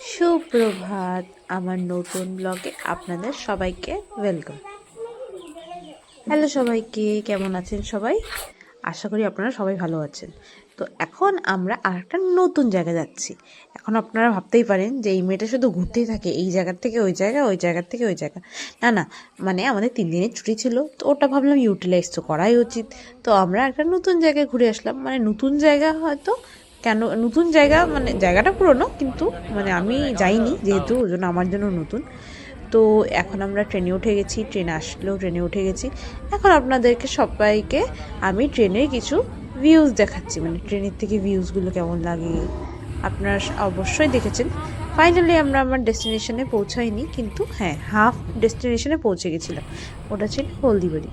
সুপ্রভাত, আমার নতুন ব্লগে আপনাদের সবাইকে ওয়েলকাম। হ্যালো সবাইকে, কেমন আছেন সবাই? আশা করি আপনারা সবাই ভালো আছেন। তো এখন আমরা আরেকটা নতুন জায়গায় যাচ্ছি। এখন আপনারা ভাবতেই পারেন যে এই মেয়েটা শুধু ঘুরতেই থাকে, এই জায়গার থেকে ওই জায়গা, ওই জায়গার থেকে ওই জায়গা। না না, মানে আমাদের 3 দিনের ছুটি ছিল, তো ওটা ভাবলাম ইউটিলাইজ তো করাই উচিত। তো আমরা একটা নতুন জায়গায় ঘুরে আসলাম। মানে নতুন জায়গা হয়তো কেন নতুন জায়গা, মানে জায়গাটা পুরনো, কিন্তু মানে আমি যাইনি যেহেতু, ওই জন্য আমার জন্য নতুন। তো এখন আমরা ট্রেনে উঠে গেছি, ট্রেন আসলেও ট্রেনে উঠে গেছি। এখন আপনাদেরকে সবাইকে আমি ট্রেনের কিছু ভিউজ দেখাচ্ছি, মানে ট্রেনের থেকে ভিউজগুলো কেমন লাগে আপনারা অবশ্যই দেখেছেন। ফাইনালি আমরা আমার ডেস্টিনেশনে পৌঁছাইনি, কিন্তু হ্যাঁ হাফ ডেস্টিনেশনে পৌঁছে গেছিলাম। ওটা ছিল হলদিবাড়ি।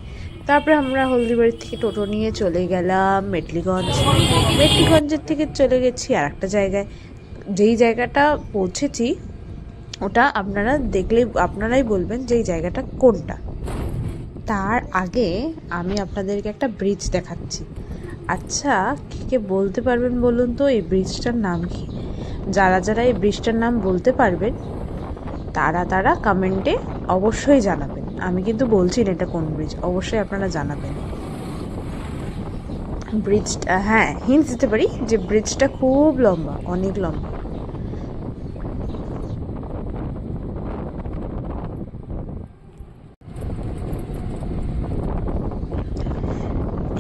তারপরে আমরা হলদিবাড়ির থেকে টোটো নিয়ে চলে গেলাম মেটলিগঞ্জ। মেটলিগঞ্জের থেকে চলে গেছি আর একটা জায়গায়। যেই জায়গাটা পৌঁছেছি ওটা আপনারা দেখলে আপনারাই বলবেন যে এই জায়গাটা কোনটা। তার আগে আমি আপনাদেরকে একটা ব্রিজ দেখাচ্ছি। আচ্ছা, কে বলতে পারবেন বলুন তো এই ব্রিজটার নাম কি? যারা যারা এই ব্রিজটার নাম বলতে পারবেন তারা তারা কমেন্টে অবশ্যই জানাবেন। আমি কিন্তু বলছি না এটা কোন ব্রিজ, অবশ্যই আপনারা জানাবেন। ব্রিজটা, হ্যাঁ হিন্টস দিতে পারি যে ব্রিজটা খুব লম্বা, অনেক লম্বা।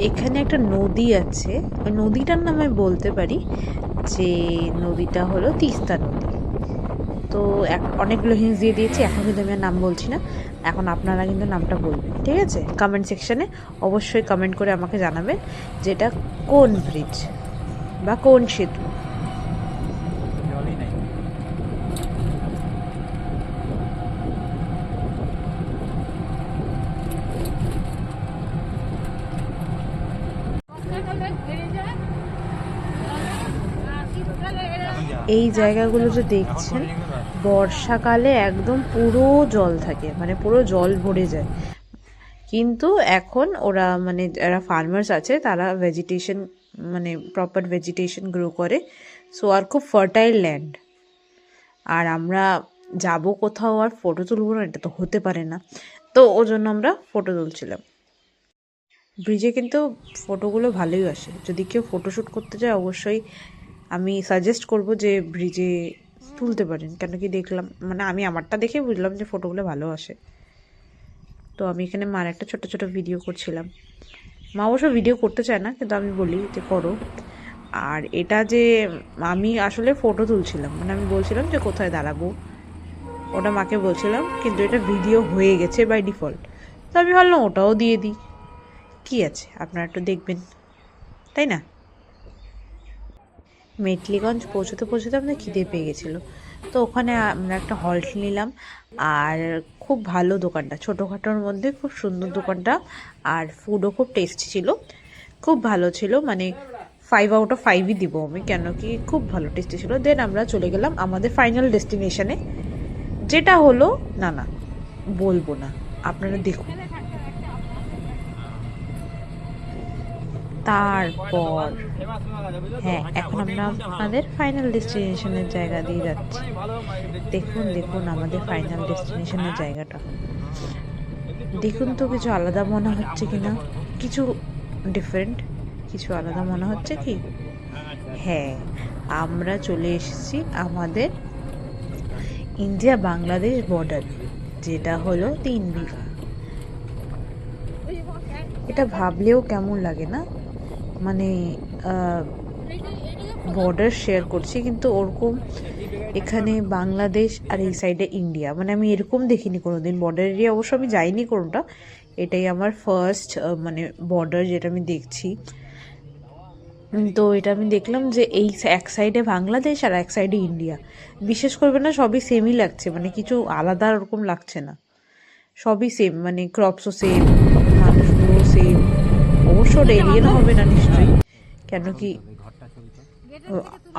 এখানে একটা নদী আছে, ওই নদীটার নাম আমি বলতে পারি যে নদীটা হলো তিস্তা নদী। তো অনেকগুলো হিন্টস দিয়ে দিয়েছি, এখন কিন্তু আমি আর নাম বলছি না। এখন আপনারা কিন্তু নামটা বলবেন, ঠিক আছে? কমেন্ট সেকশানে অবশ্যই কমেন্ট করে আমাকে জানাবেন যে এটা কোন ব্রিজ বা কোন সেতু। এই জায়গাগুলো যে দেখছেন বর্ষাকালে একদম পুরো জল থাকে, মানে পুরো জল ভরে যায়। কিন্তু এখন ওরা মানে যারা ফার্মার্স আছে তারা ভেজিটেশন, মানে প্রপার ভেজিটেশন গ্রো করে। সো আর খুব ফার্টাইল ল্যান্ড। আর আমরা যাব কোথাও আর ফটো তুলবো না, এটা তো হতে পারে না। তো ওই জন্য আমরা ফটো তুলছিলাম। ব্রিজে কিন্তু ফটোগুলো ভালোই আসে। যদি কেউ ফটোশ্যুট করতে চায় অবশ্যই আমি সাজেস্ট করব যে ব্রিজে তুলতে পারেন। কেন কি দেখলাম, মানে আমি আমারটা দেখে বুঝলাম যে ফটোগুলো ভালো আসে। তো আমি এখানে মার একটা ছোট ছোট ভিডিও করছিলাম। মা অবশ্য ভিডিও করতে চায় না, কিন্তু আমি বলি যে করো। আর এটা যে আমি আসলে ফটো তুলছিলাম, মানে আমি বলছিলাম যে কোথায় দাঁড়াবো, ওটা মাকে বলছিলাম, কিন্তু এটা ভিডিও হয়ে গেছে বাই ডিফল্ট। তো আমি ভাবলাম ওটাও দিয়ে দিই, কী আছে, আপনারা একটু দেখবেন, তাই না? মেটলিগঞ্জ পৌঁছতে পৌঁছতে আমাদের খিদে পেয়ে গেছিলো। তো ওখানে আমরা একটা হল্ট নিলাম। আর খুব ভালো দোকানটা, ছোটোখাটোর মধ্যে খুব সুন্দর দোকানটা। আর ফুডও খুব টেস্টি ছিল, খুব ভালো ছিল। মানে 5/5ই দিব আমি, কেন কি খুব ভালো টেস্টি ছিল। দেন আমরা চলে গেলাম আমাদের ফাইনাল ডেস্টিনেশনে, যেটা হলো, না না বলবো না, আপনারা দেখুন। তারপর হ্যাঁ, এখন আমরা আমাদের ফাইনাল ডেস্টিনেশনের জায়গা দিয়ে যাচ্ছি। দেখুন দেখুন আমাদের ফাইনাল ডেস্টিনেশনের জায়গাটা দেখুন তো, কিছু আলাদা মনে হচ্ছে কি না? কিছু ডিফারেন্ট, কিছু আলাদা মনে হচ্ছে কি? হ্যাঁ, আমরা চলে এসেছি আমাদের ইন্ডিয়া বাংলাদেশ বর্ডার, যেটা হলো 3 বিঘা। এটা ভাবলেও কেমন লাগে না, মানে বর্ডার শেয়ার করছি, কিন্তু ওরকম এখানে বাংলাদেশ আর এই সাইডে ইন্ডিয়া, মানে আমি এরকম দেখিনি কোনোদিন। বর্ডার এরিয়া অবশ্য আমি যাইনি কোনোটা, এটাই আমার ফার্স্ট মানে বর্ডার যেটা আমি দেখছি। তো এটা আমি দেখলাম যে এই এক সাইডে বাংলাদেশ আর এক সাইডে ইন্ডিয়া। বিশেষ করবে না, সবই সেমই লাগছে, মানে কিছু আলাদা ওরকম লাগছে না, সবই সেম, মানে ক্রপসও সেম, মানুষগুলো সেম। অবশ্য এলিয়েন হবে না নিশ্চয়ই, কেন কি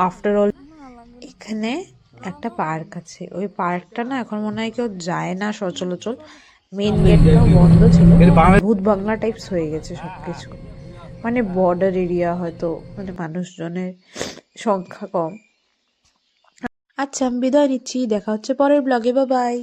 আফটার অল এখানে একটা পার্ক আছে। ওই পার্কটা না এখন মনে হয় কেউ যায় না সচলাচল, মেন গেটটাও বন্ধ ছিল। ভূত বাংলা টাইপস হয়ে গেছে সবকিছু, মানে বর্ডার এরিয়া হয়তো, মানে মানুষজনের সংখ্যা কম। আচ্ছা আমি বিদায় নিচ্ছি, দেখা হচ্ছে পরের ব্লগে, বাই বাই।